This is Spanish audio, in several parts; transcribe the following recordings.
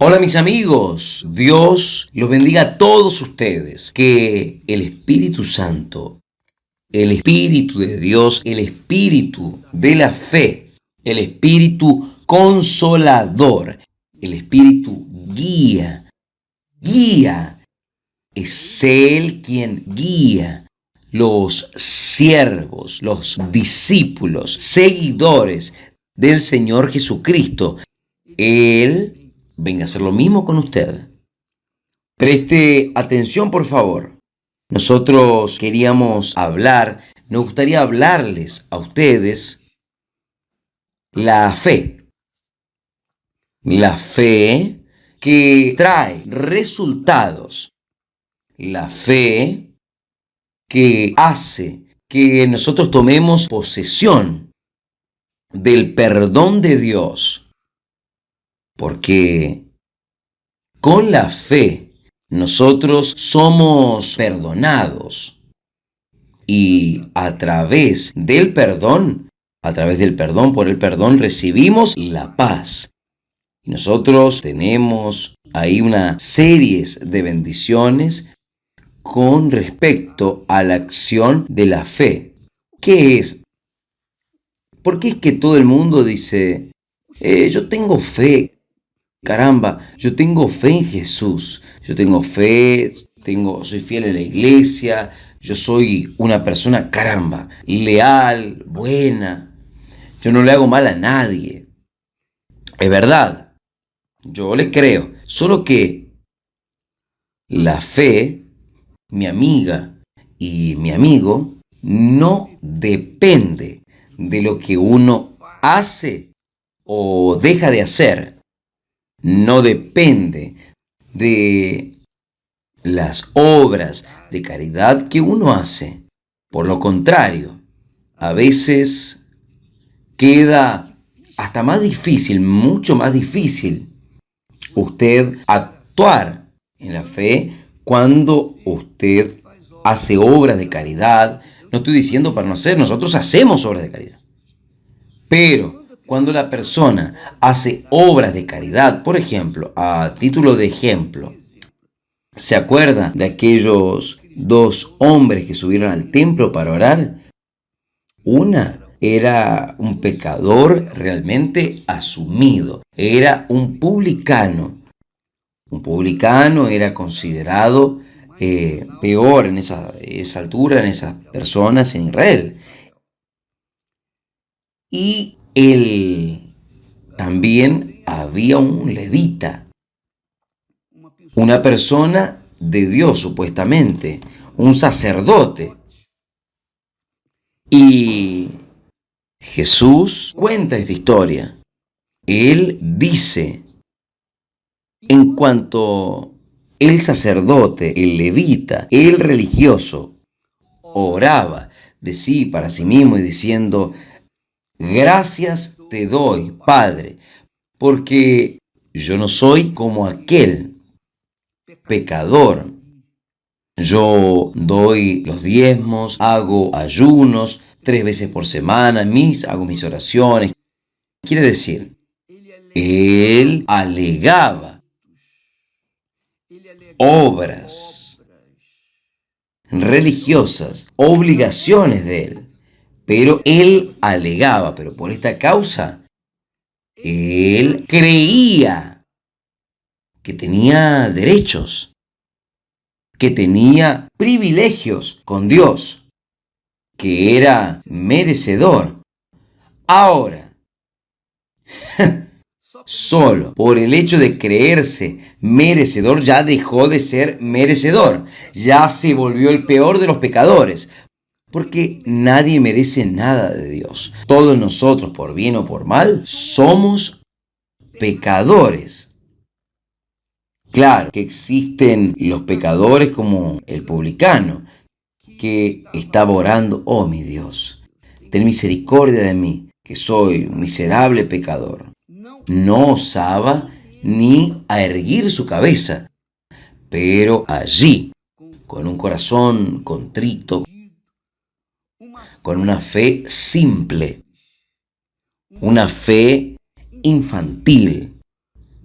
Hola mis amigos, Dios los bendiga a todos ustedes. Que el Espíritu Santo, el Espíritu de Dios, el Espíritu de la fe, el Espíritu consolador, el Espíritu guía, es Él quien guía los siervos, los discípulos, seguidores del Señor Jesucristo. Él venga a hacer lo mismo con usted. Preste atención, por favor. Nosotros queríamos hablar, nos gustaría hablarles a ustedes la fe. La fe que trae resultados. La fe que hace que nosotros tomemos posesión del perdón de Dios. Porque con la fe nosotros somos perdonados y a través del perdón, por el perdón recibimos la paz. Y nosotros tenemos ahí una serie de bendiciones con respecto a la acción de la fe. ¿Qué es? ¿Por qué es que todo el mundo dice, yo tengo fe? Caramba, yo tengo fe en Jesús, yo tengo fe, soy fiel a la iglesia, yo soy una persona, caramba, leal, buena, yo no le hago mal a nadie. Es verdad, yo le creo, solo que la fe, mi amiga y mi amigo, no depende de lo que uno hace o deja de hacer. No depende de las obras de caridad que uno hace. Por lo contrario, a veces queda hasta más difícil, mucho más difícil, usted actuar en la fe cuando usted hace obras de caridad. No estoy diciendo para no hacer, nosotros hacemos obras de caridad. Pero cuando la persona hace obras de caridad, por ejemplo, a título de ejemplo, ¿se acuerda de aquellos dos hombres que subieron al templo para orar? Una era un pecador realmente asumido, era un publicano. Un publicano era considerado peor en esa altura, en esas personas en Israel. Y él también había un levita, una persona de Dios supuestamente, un sacerdote. Y Jesús cuenta esta historia. Él dice, en cuanto el sacerdote, el levita, el religioso, oraba de sí para sí mismo y diciendo, gracias te doy, Padre, porque yo no soy como aquel pecador. Yo doy los diezmos, hago ayunos 3 veces por semana, hago mis oraciones. Quiere decir, él alegaba obras religiosas, obligaciones de él, pero él alegaba, pero por esta causa, él creía que tenía derechos, que tenía privilegios con Dios, que era merecedor. Ahora, solo por el hecho de creerse merecedor ya dejó de ser merecedor, ya se volvió el peor de los pecadores, porque nadie merece nada de Dios. Todos nosotros, por bien o por mal, somos pecadores. Claro que existen los pecadores como el publicano, que estaba orando, oh mi Dios, ten misericordia de mí, que soy un miserable pecador. No osaba ni a erguir su cabeza, pero allí, con un corazón contrito, con una fe simple, una fe infantil,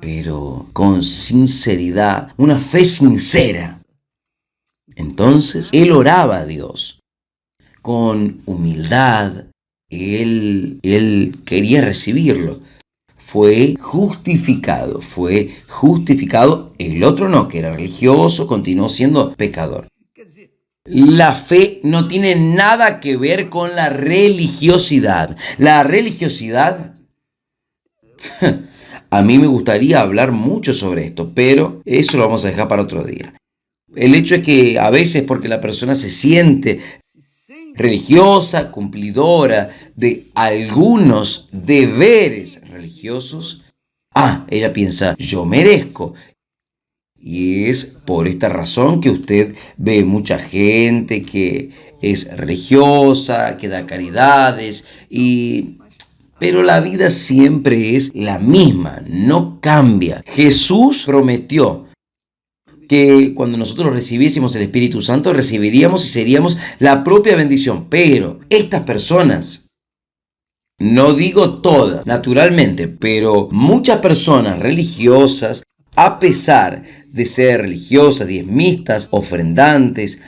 pero con sinceridad, una fe sincera. Entonces, él oraba a Dios con humildad. Él quería recibirlo. Fue justificado, fue justificado. El otro no, que era religioso, continuó siendo pecador. La fe no tiene nada que ver con la religiosidad. La religiosidad, a mí me gustaría hablar mucho sobre esto, pero eso lo vamos a dejar para otro día. El hecho es que a veces porque la persona se siente religiosa, cumplidora de algunos deberes religiosos, ella piensa, yo merezco. Y es por esta razón que usted ve mucha gente que es religiosa, que da caridades, pero la vida siempre es la misma, no cambia. Jesús prometió que cuando nosotros recibiésemos el Espíritu Santo, recibiríamos y seríamos la propia bendición. Pero estas personas, no digo todas, naturalmente, pero muchas personas religiosas, a pesar de ser religiosas, diezmistas, ofrendantes,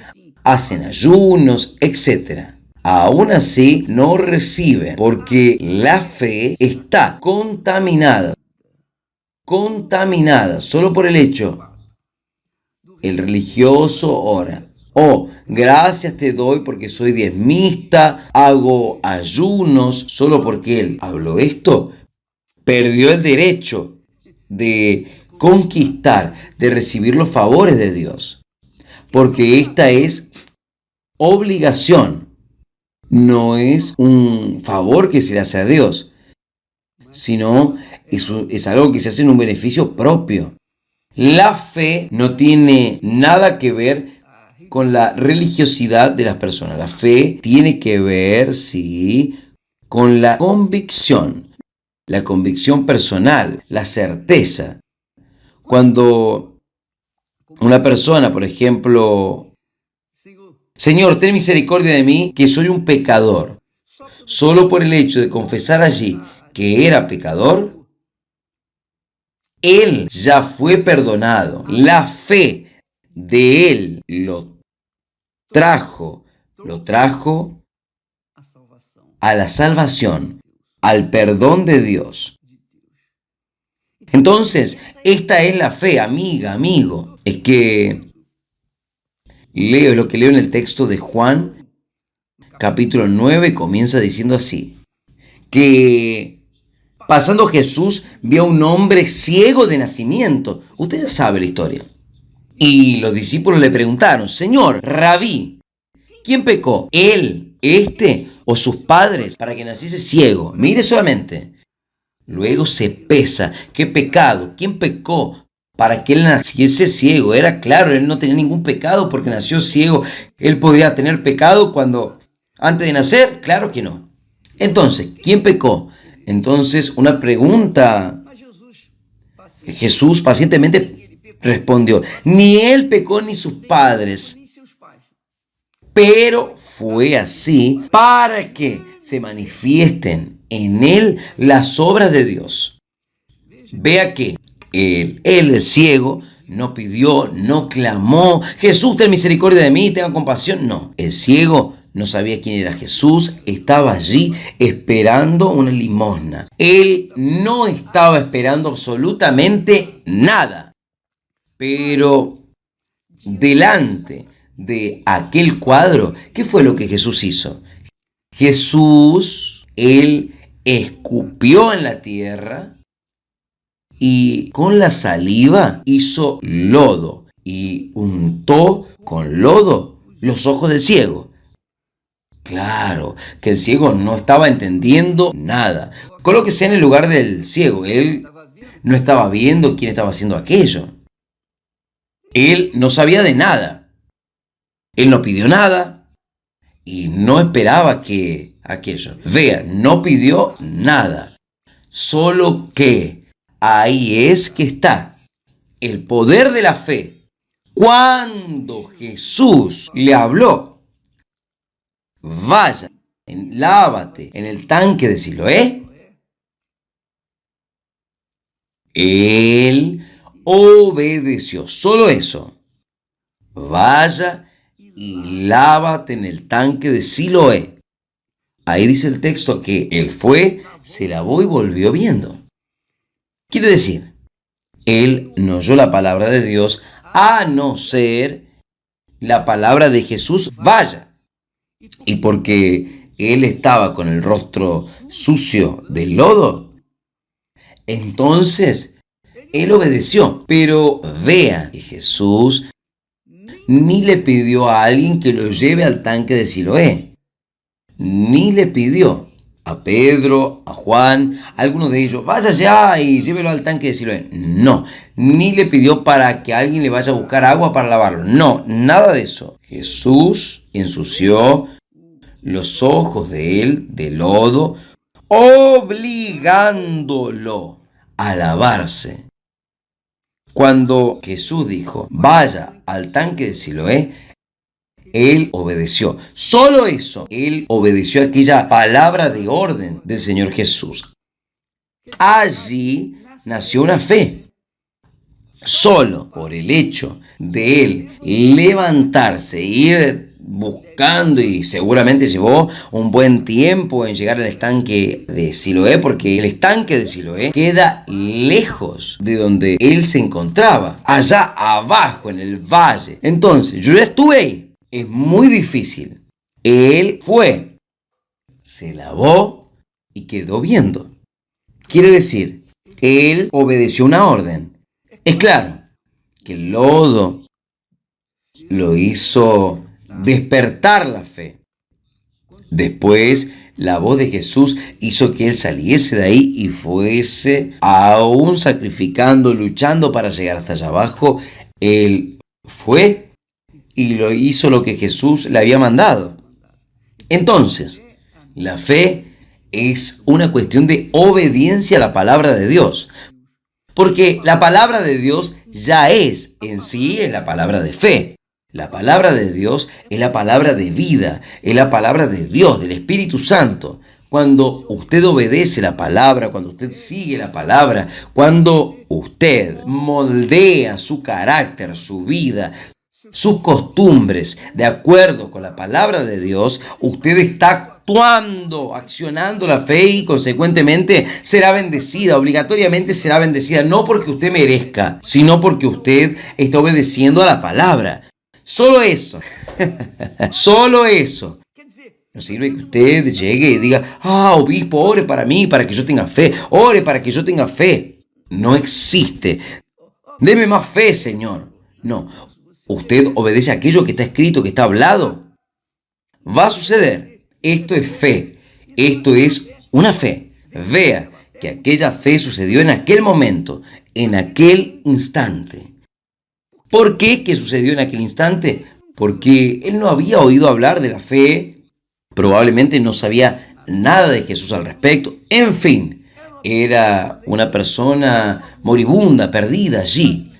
hacen ayunos, etc., aún así no reciben porque la fe está contaminada solo por el hecho. El religioso ora, gracias te doy porque soy diezmista, hago ayunos, solo porque él habló esto, perdió el derecho de conquistar, de recibir los favores de Dios, porque esta es obligación, no es un favor que se le hace a Dios, sino es algo que se hace en un beneficio propio. La fe no tiene nada que ver con la religiosidad de las personas. La fe tiene que ver, sí, con la convicción personal, la certeza. Cuando una persona, por ejemplo, Señor, ten misericordia de mí, que soy un pecador, solo por el hecho de confesar allí que era pecador, él ya fue perdonado. La fe de él lo trajo a la salvación, al perdón de Dios. Entonces, esta es la fe, amiga, amigo. Es que lo que leo en el texto de Juan, capítulo 9, comienza diciendo así, que pasando Jesús vio a un hombre ciego de nacimiento. Usted ya sabe la historia. Y los discípulos le preguntaron, Señor, Rabí, ¿quién pecó? ¿Él, o sus padres para que naciese ciego? Mire solamente. Luego se pesa. ¿Qué pecado? ¿Quién pecó para que él naciese ciego? Era claro, él no tenía ningún pecado porque nació ciego. ¿Él podría tener pecado antes de nacer? Claro que no. Entonces, ¿quién pecó? Entonces, una pregunta. Jesús pacientemente respondió, ni él pecó ni sus padres, pero fue así para que se manifiesten en él las obras de Dios. Vea que él, el ciego, no pidió, no clamó, Jesús, ten misericordia de mí, tenga compasión. No, el ciego no sabía quién era Jesús, estaba allí esperando una limosna. Él no estaba esperando absolutamente nada. Pero delante de aquel cuadro, ¿qué fue lo que Jesús hizo? Jesús, él escupió en la tierra y con la saliva hizo lodo y untó con lodo los ojos del ciego. Claro, que el ciego no estaba entendiendo nada. Colóquese en el lugar del ciego. Él no estaba viendo quién estaba haciendo aquello. Él no sabía de nada. Él no pidió nada y no esperaba que aquello. Vea, no pidió nada. Solo que ahí es que está el poder de la fe. Cuando Jesús le habló, vaya, lávate en el tanque de Siloé. Él obedeció. Solo eso. Vaya y lávate en el tanque de Siloé. Ahí dice el texto que él fue, se lavó y volvió viendo. Quiere decir, él no oyó la palabra de Dios a no ser la palabra de Jesús, vaya. Y porque él estaba con el rostro sucio del lodo, entonces él obedeció. Pero vea que Jesús ni le pidió a alguien que lo lleve al tanque de Siloé, ni le pidió a Pedro, a Juan, a alguno de ellos, vaya ya y llévelo al tanque de Siloé. No, ni le pidió para que alguien le vaya a buscar agua para lavarlo. No, nada de eso. Jesús ensució los ojos de él de lodo, obligándolo a lavarse. Cuando Jesús dijo, vaya al tanque de Siloé, él obedeció. Solo eso, él obedeció aquella palabra de orden del Señor Jesús. Allí nació una fe. Solo por el hecho de él levantarse, ir buscando, y seguramente llevó un buen tiempo en llegar al estanque de Siloé, porque el estanque de Siloé queda lejos de donde él se encontraba, allá abajo en el valle. Entonces, yo ya estuve ahí, es muy difícil. Él fue, se lavó y quedó viendo. Quiere decir, él obedeció una orden. Es claro que el lodo lo hizo despertar la fe. Después, la voz de Jesús hizo que él saliese de ahí y fuese aún sacrificando, luchando para llegar hasta allá abajo. Él fue y lo hizo lo que Jesús le había mandado. Entonces, la fe es una cuestión de obediencia a la palabra de Dios. Porque la palabra de Dios ya es la palabra de fe. La palabra de Dios es la palabra de vida, es la palabra de Dios, del Espíritu Santo. Cuando usted obedece la palabra, cuando usted sigue la palabra, cuando usted moldea su carácter, su vida, sus costumbres de acuerdo con la palabra de Dios, usted está actuando, accionando la fe y consecuentemente será bendecida, obligatoriamente será bendecida, no porque usted merezca, sino porque usted está obedeciendo a la palabra. Solo eso, solo eso. No sirve que usted llegue y diga, obispo, ore para mí, para que yo tenga fe, ore para que yo tenga fe. No existe. Deme más fe, Señor. No, usted obedece a aquello que está escrito, que está hablado. Va a suceder. Esto es fe. Esto es una fe. Vea que aquella fe sucedió en aquel momento, en aquel instante. ¿Por qué que sucedió en aquel instante? Porque él no había oído hablar de la fe, probablemente no sabía nada de Jesús al respecto. En fin, era una persona moribunda, perdida allí,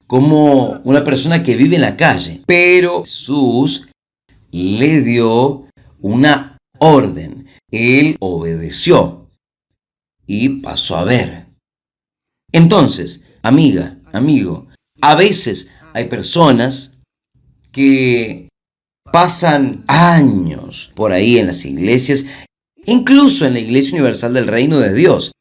como una persona que vive en la calle. Pero Jesús le dio una orden. Él obedeció y pasó a ver. Entonces, amiga, amigo, a veces hay personas que pasan años por ahí en las iglesias, incluso en la Iglesia Universal del Reino de Dios.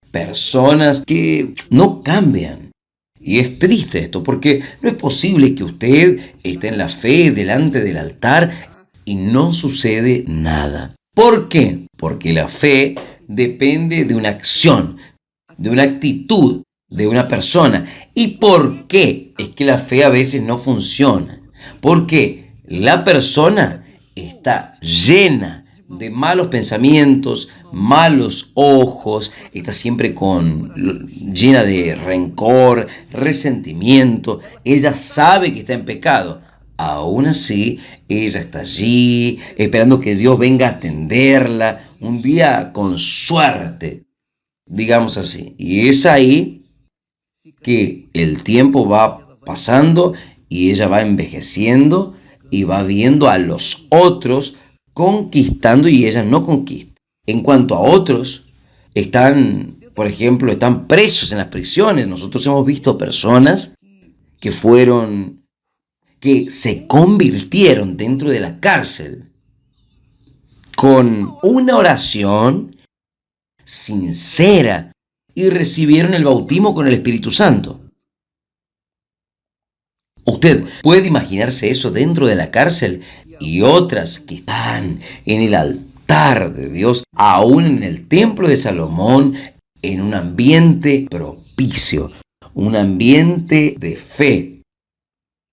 Personas que no cambian. Y es triste esto, porque no es posible que usted esté en la fe delante del altar y no sucede nada. ¿Por qué? Porque la fe depende de una acción, de una actitud, de una persona. ¿Y por qué es que la fe a veces no funciona? Porque la persona está llena de malos pensamientos, malos ojos, está siempre llena de rencor, resentimiento. Ella sabe que está en pecado. Aún así, ella está allí esperando que Dios venga a atenderla un día con suerte, digamos así. Y es ahí que el tiempo va pasando y ella va envejeciendo y va viendo a los otros conquistando y ella no conquista. En cuanto a otros, están por ejemplo, están presos en las prisiones. Nosotros hemos visto personas que se convirtieron dentro de la cárcel con una oración sincera y recibieron el bautismo con el Espíritu Santo. Usted puede imaginarse eso dentro de la cárcel y otras que están en el altar de Dios, aún en el templo de Salomón, en un ambiente propicio, un ambiente de fe.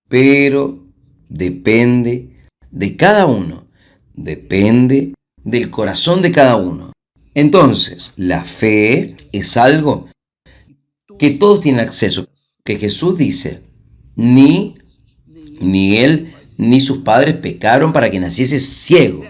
Pero depende de cada uno, depende del corazón de cada uno. Entonces, la fe es algo que todos tienen acceso, que Jesús dice, ni él ni sus padres pecaron para que naciese ciego.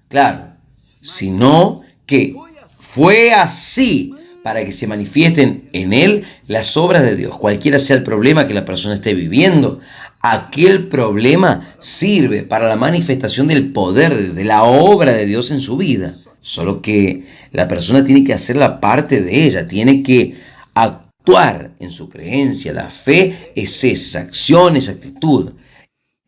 Claro, sino que fue así para que se manifiesten en él las obras de Dios. Cualquiera sea el problema que la persona esté viviendo, aquel problema sirve para la manifestación del poder, de la obra de Dios en su vida. Solo que la persona tiene que hacer la parte de ella, tiene que actuar en su creencia. La fe es esa acción, esa actitud.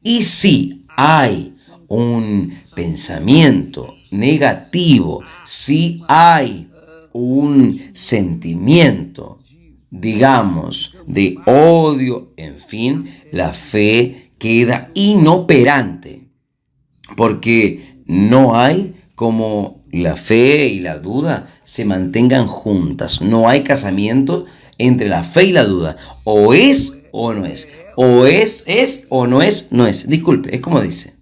Y si hay un pensamiento negativo, si hay un sentimiento, digamos, de odio, en fin, la fe queda inoperante, porque no hay como la fe y la duda se mantengan juntas. No hay casamiento entre la fe y la duda. O es o no es. O es o no es, no es. Disculpe, es como dice.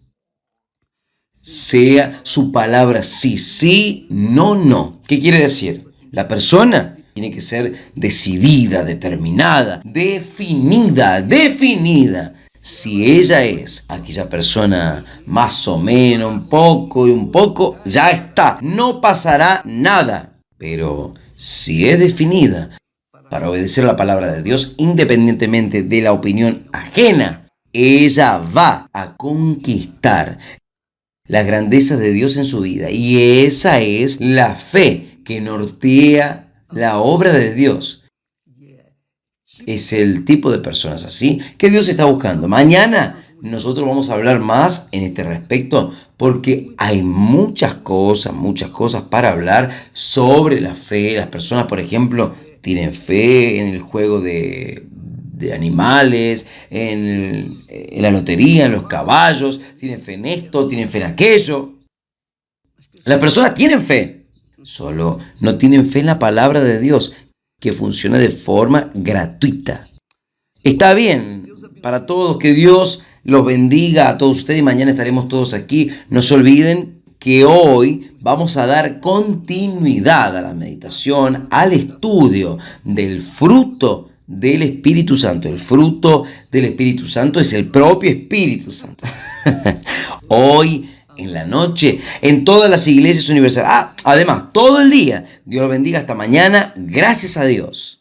Sea su palabra sí, sí, no, no. ¿Qué quiere decir? La persona tiene que ser decidida, determinada, definida. Si ella es aquella persona más o menos, un poco y un poco, ya está, no pasará nada. Pero si es definida para obedecer la palabra de Dios, independientemente de la opinión ajena, ella va a conquistar las grandezas de Dios en su vida. Y esa es la fe que nortea la obra de Dios. Es el tipo de personas así que Dios está buscando. Mañana nosotros vamos a hablar más en este respecto porque hay muchas cosas para hablar sobre la fe. Las personas, por ejemplo, tienen fe en el juego de animales, en la lotería, en los caballos, tienen fe en esto, tienen fe en aquello. Las personas tienen fe, solo no tienen fe en la palabra de Dios, que funciona de forma gratuita. Está bien para todos, que Dios los bendiga a todos ustedes y mañana estaremos todos aquí. No se olviden que hoy vamos a dar continuidad a la meditación, al estudio del fruto del Espíritu Santo. El fruto del Espíritu Santo es el propio Espíritu Santo. Hoy en la noche, en todas las iglesias universales. Además, todo el día. Dios los bendiga hasta mañana. Gracias a Dios.